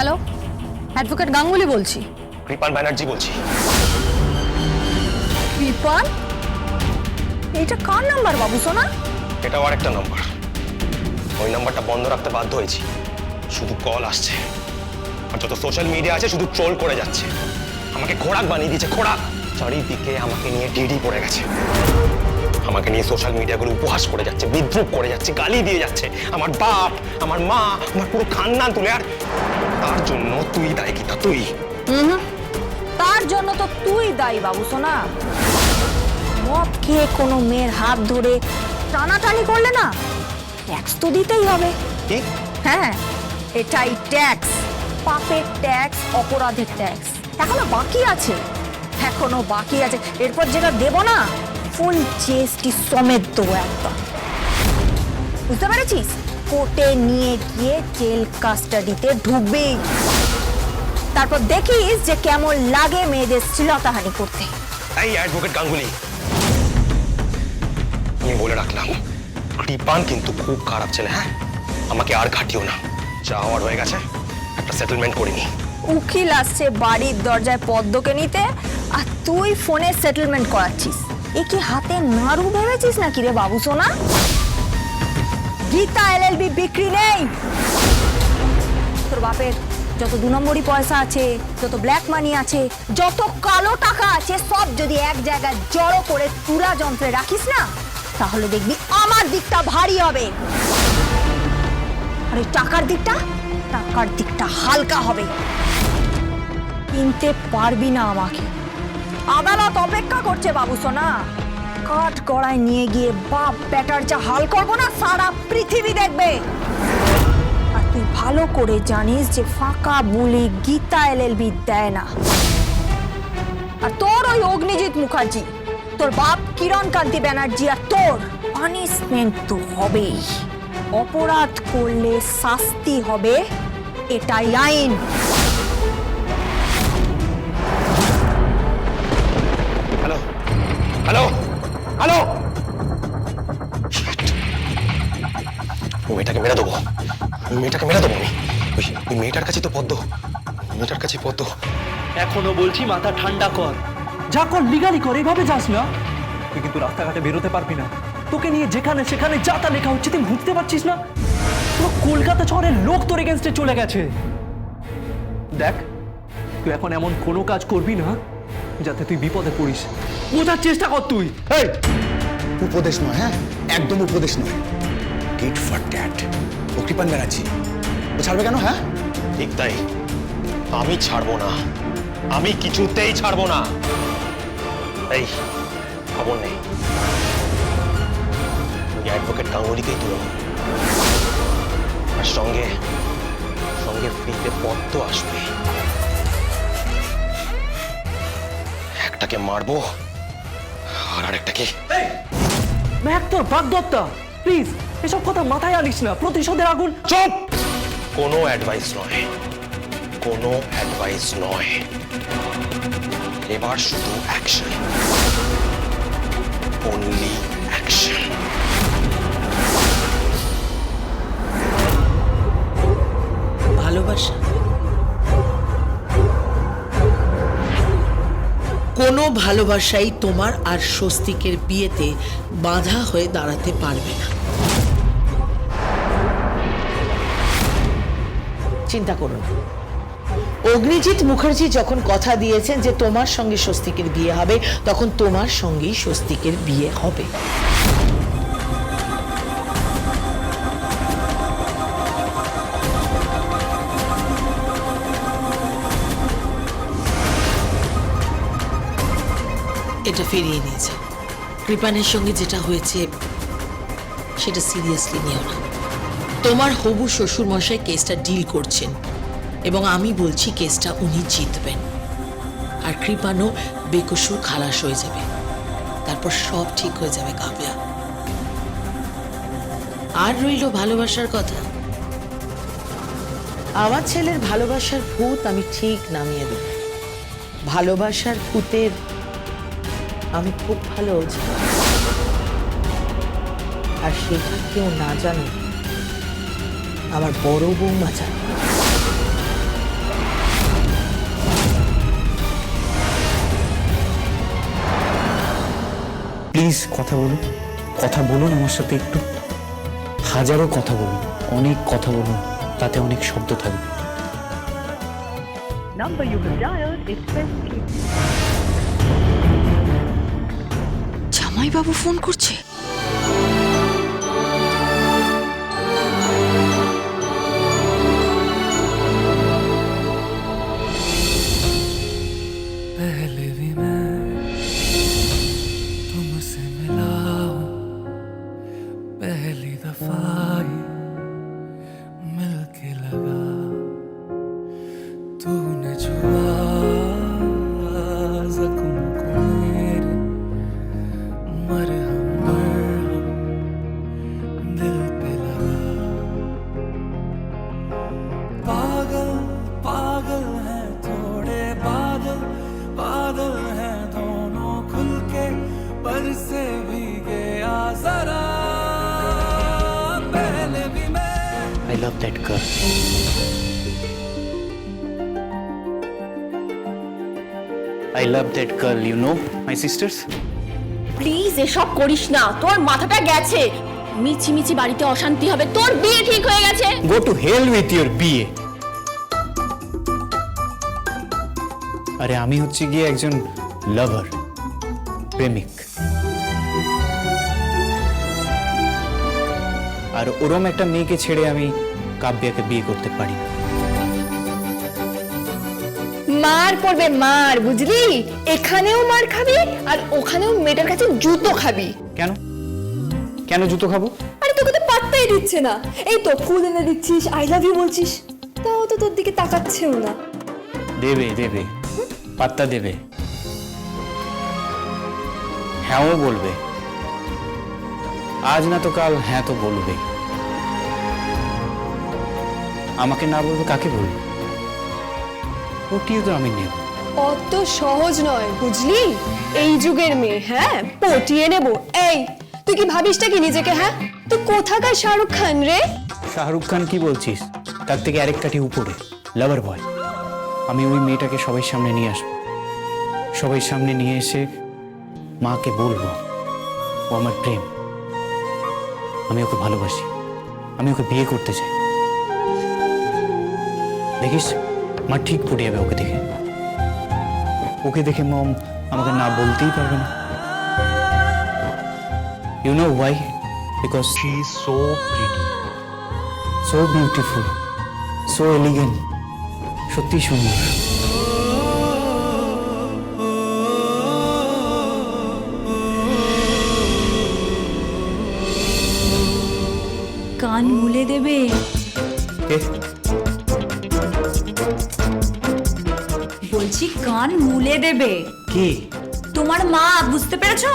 Hello, advocate Ganguly বলছি। কৃপান ব্যানার্জি বলছি। কৃপান? এটা কার নাম্বার বাবু সোনা? এটাও আরেকটা নাম্বার। ওই নাম্বারটা বন্ধ রাখতে বাধ্য হয়েছি। শুধু কল আসছে, আর যত সোশ্যাল মিডিয়া আছে শুধু ট্রোল করে যাচ্ছে। আমাকে খোরাক বানিয়ে দিয়েছে, খোরাক। চারিদিকে আমাকে নিয়ে ডিডি পড়ে গেছে। আমাকে নিয়ে সোশ্যাল মিডিয়াগুলো উপহাস করে যাচ্ছে, বিদ্রুপ করে যাচ্ছে, গালি দিয়ে যাচ্ছে। আমার বাপ, আমার মা, আমার পুরো খানদান তুলে। আর তার জন্য তুই দায়ী গীতা, তুই। তার জন্য তো তুই দায়ী বাবু সোনা। মদ খেয়ে কোনো মেয়ের হাত ধরে টানাটানি করলে না, ট্যাক্স তো দিতেই হবে। কি? হ্যাঁ, এটাই ট্যাক্স। পাপের ট্যাক্স, অপরাধের ট্যাক্স এখনো বাকি আছে, এখনো বাকি আছে। এরপর যেটা দেব না, ফুল জিএসটি সমেত দেবো একদম। বুঝতে পেরেছিস? কোর্টে নিয়ে গিয়ে জেল কাস্টাডিতে ঢুকবি। তারপর দেখিস যে কেমন লাগে মেয়েদের শ্লীলতাহানি করতে। এই অ্যাডভোকেট গাঙ্গুলি, আমি বলে রাখলাম, কৃপান কিন্তু খুব খারাপ ছেলে। হ্যাঁ, আমাকে আর ঘাটিও না। যা হওয়ার হয়ে গেছে, একটা সেটেলমেন্ট করিনি। উকিল আসছে বাড়ির দরজায় পদ্মকে নিতে, আর তুই ফোনে সেটেলমেন্ট করাচ্ছিস। এ কি হাতে নাড়ু ভেবেছিস নাকি রে বাবু সোনা? গীতা এলএলবি বিক্রি নেই। তোর বাপের যত 2 নম্বরই পয়সা আছে, যত ব্ল্যাক মানি আছে, যত কালো টাকা আছে, সব যদি এক জায়গায় জড়ো করে তুলা যন্ত্রে রাখিস না, তাহলে দেখবি আমার দিকটা ভারী হবে, আর এই টাকার দিকটা হালকা হবে। কিনতে পারবি না আমাকে। আদালত অপেক্ষা করছে বাবু সোনা। কাঠ গড়ায় নিয়ে গিয়ে বাপ বেটার যা হাল করবো না, সারা পৃথিবী দেখবে। আর তুই ভালো করে জানিস যে ফাঁকা বুলি গীতা এলএলবি দেয় না। আর তোর ওই অগ্নিজিৎ মুখার্জি, তোর বাপ কিরণ কান্তি ব্যানার্জি, আর তোর পানিশমেন্ট তো হবেই। অপরাধ করলে শাস্তি হবে, এটাই আইন। Hello, hello, hello. মেয়েটাকে মেরে দেবো, মেয়েটাকে মেরে দেবো আমি। ওই মেয়েটার কাছে তো পদ্ম, মেয়েটার কাছে পদ্ম। এখনো বলছি মাথা ঠান্ডা কর, যা কর লিগালি কর, এভাবে যাস না। তুই কিন্তু রাস্তাঘাটে বেরোতে পারবি না। তোকে নিয়ে যেখানে সেখানে যা তা লেখা হচ্ছে, তুই বুঝতে পারছিস না? পুরো কলকাতা শহরের লোক তোর এগেনস্টে চলে গেছে। দেখ, তুই এখন এমন কোনো কাজ করবি না যাতে তুই বিপদে পড়িস। বোঝার চেষ্টা কর তুই। এই উপদেশ নয়, হ্যাঁ একদম উপদেশ নয়। Tit for tat. ও কৃপান ব্যানার্জি, ও ছাড়বে কেন? হ্যাঁ ঠিক তাই, আমি ছাড়বো না, আমি কিছুতেই ছাড়বো না। এই খবর নেই, অ্যাডভোকেট গাঙ্গুলিকেই তুলো, আর সঙ্গে সঙ্গে ফ্রিতে পদ্ম আসবে। একটাকে মারবো আর আরেকটাকে। ম্যাক তোর বাগদত্তা, প্লিজ এসব কথা মাথায় আনিস না। প্রতিশোধের আগুন। চুপ! কোনো অ্যাডভাইস নয়, কোনো অ্যাডভাইস নয়। এবার শুধু অ্যাকশন, অনলি অ্যাকশন। ভালোবাসা কোনো ভালোবাসাই তোমার আর স্বস্তিকের বিয়েতে বাধা হয়ে দাঁড়াতে পারবে না। চিন্তা করো না। অগ্নিজিৎ মুখার্জি যখন কথা দিয়েছেন যে তোমার সঙ্গে স্বস্তিকের বিয়ে হবে, তখন তোমার সঙ্গেই স্বস্তিকের বিয়ে হবে। এটা ফিরিয়ে নিয়েছে। কৃপানের সঙ্গে যেটা হয়েছে সেটা সিরিয়াসলি নিও না। তোমার হবু শ্বশুর মশাই কেসটা ডিল করছেন, এবং আমি বলছি কেসটা উনি জিতবেন, আর কৃপানও বেকসুর খালাস হয়ে যাবে। তারপর সব ঠিক হয়ে যাবে কাব্যা। আর রইল ভালোবাসার কথা। আমার ছেলের ভালোবাসার ভূত আমি ঠিক নামিয়ে দেব। ভালোবাসার ভূতের আমি খুব ভালো জানি, আর সেটা কেউ না জানে আমার বড় বৌমা জানে। প্লিজ কথা বলুন আমার সাথে একটু। হাজারো কথা বলুন, অনেক কথা বলুন, তাতে অনেক শব্দ থাকবে। Number you have dialed is presently জামাইবাবু ফোন করছে। पहले भी मैं तुमसे मिला हूं, पहली दफा ही मिलके लगा, तूने छुआ जख्म को मेरे, मरहम दिल पे लगा। पागल पागल हैं थोड़े बादल, बादल हैं दोनों खुल के बरसे भी गया जरा, पहले भी मैं। I love that girl. I love that girl, you know, my sisters. Please এসব করিস না, তোর মাথাটা গেছে। মিছি মিছি বাড়িতে অশান্তি হবে, তোর বিয়ে ঠিক হয়ে গেছে। Go to hell with your বিয়ে। আরে আমি হচ্ছে গিয়ে একজন লাভার, প্রেমিক। আর ওরম একটা মেয়েকে ছেড়ে আমি কাব্যাকে বিয়ে করতে পারি না। মার পড়বে মার, বুঝলি? এখানেও মার খাবি আর ওখানেও মেয়েটার কাছে জুতো খাবি। কেন কেন জুতো খাবো? আরে তোকে তো পাত্তাই দিচ্ছে না। এই তো ফুল এনে দিচ্ছিস, আই লাভ ইউ বলছিস, তাও তো তোর দিকে তাকাচ্ছেও না। দেবে দেবে, পাত্তা দেবে, হ্যাঁও বলবে। আজ না তো কাল হ্যাঁ তো বলবে। আমাকে না বলবে কাকে বলবে? ওটিও তো আমি নেব। অত সহজ নয়, বুঝলি? এই যুগের মেয়ে, হ্যাঁ, পটিয়ে নেব। এই তুই কি ভাবিসটা কি নিজেকে? হ্যাঁ, তুই কোথাকার শাহরুখ খান রে? শাহরুখ খান কি বলছিস? তার থেকে আরেক কাঠি উপরে, লাভার বয়। আমি ওই মেয়েটাকে সবাই সামনে নিয়ে আসবো, সবাই সামনে নিয়ে এসে মাকে বলবো ও আমার প্রেম, আমি ওকে ভালোবাসি, আমি ওকে বিয়ে করতে চাই। দেখিস মা ঠিক পড়ে যাবে ওকে দেখে। ওকে দেখে মম আমাকে না বলতেই পারবে না। You know why? Because she is so pretty, so beautiful, so elegant. সত্যি সুন্দর। কান মুলে দেবে। কে? বলছি কান মুলে দেবে। কে? তোমার মা, বুঝতে পেরেছো?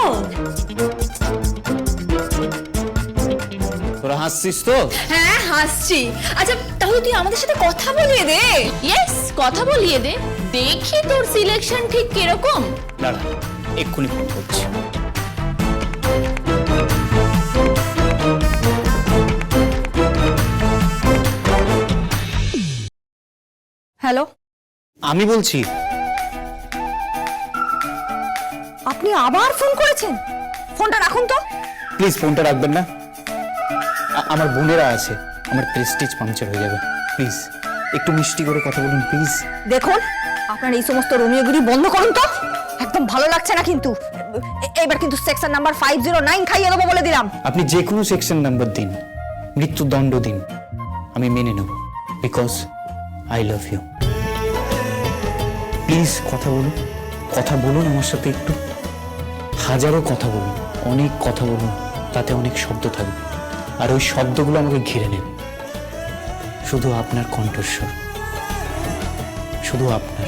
তোরা হাসছিস তো? হ্যাঁ হাসছি। আচ্ছা তাহলে তুই আমাদের সাথে কথা বলিয়ে দে। ইয়েস, কথা বলিয়ে দে, দেখি তোর সিলেকশন ঠিক কিরকম। দাঁড়া, এক্ষুনি ফোন করছি। হ্যালো, আমি বলছি। আপনি আবার ফোন করেছেন? ফোনটা রাখুন তো। প্লিজ ফোনটা রাখবেন না, আমার বোনেরা আছে, আমার প্রেস্টিজ পাংচার হয়ে যাবে। প্লিজ একটু মিষ্টি করে কথা বলুন প্লিজ। দেখুন, আপনার এই সমস্ত রোমিওগিরি বন্ধ করুন তো, একদম ভালো লাগছে না কিন্তু। এবার কিন্তু সেকশন নাম্বার 509 খাইয়ে দেবো বলে দিলাম। আপনি যে কোনো সেকশন নাম্বার দিন, মৃত্যুদণ্ড দিন, আমি মেনে নেব, because I love you. Please কথা বলুন আমার সাথে একটু। হাজারো কথা বলুন, অনেক কথা বলুন, তাতে অনেক শব্দ থাকবে। আর ওই শব্দগুলো আমাকে ঘিরে নেবে। শুধু আপনার কণ্ঠস্বর, শুধু আপনার।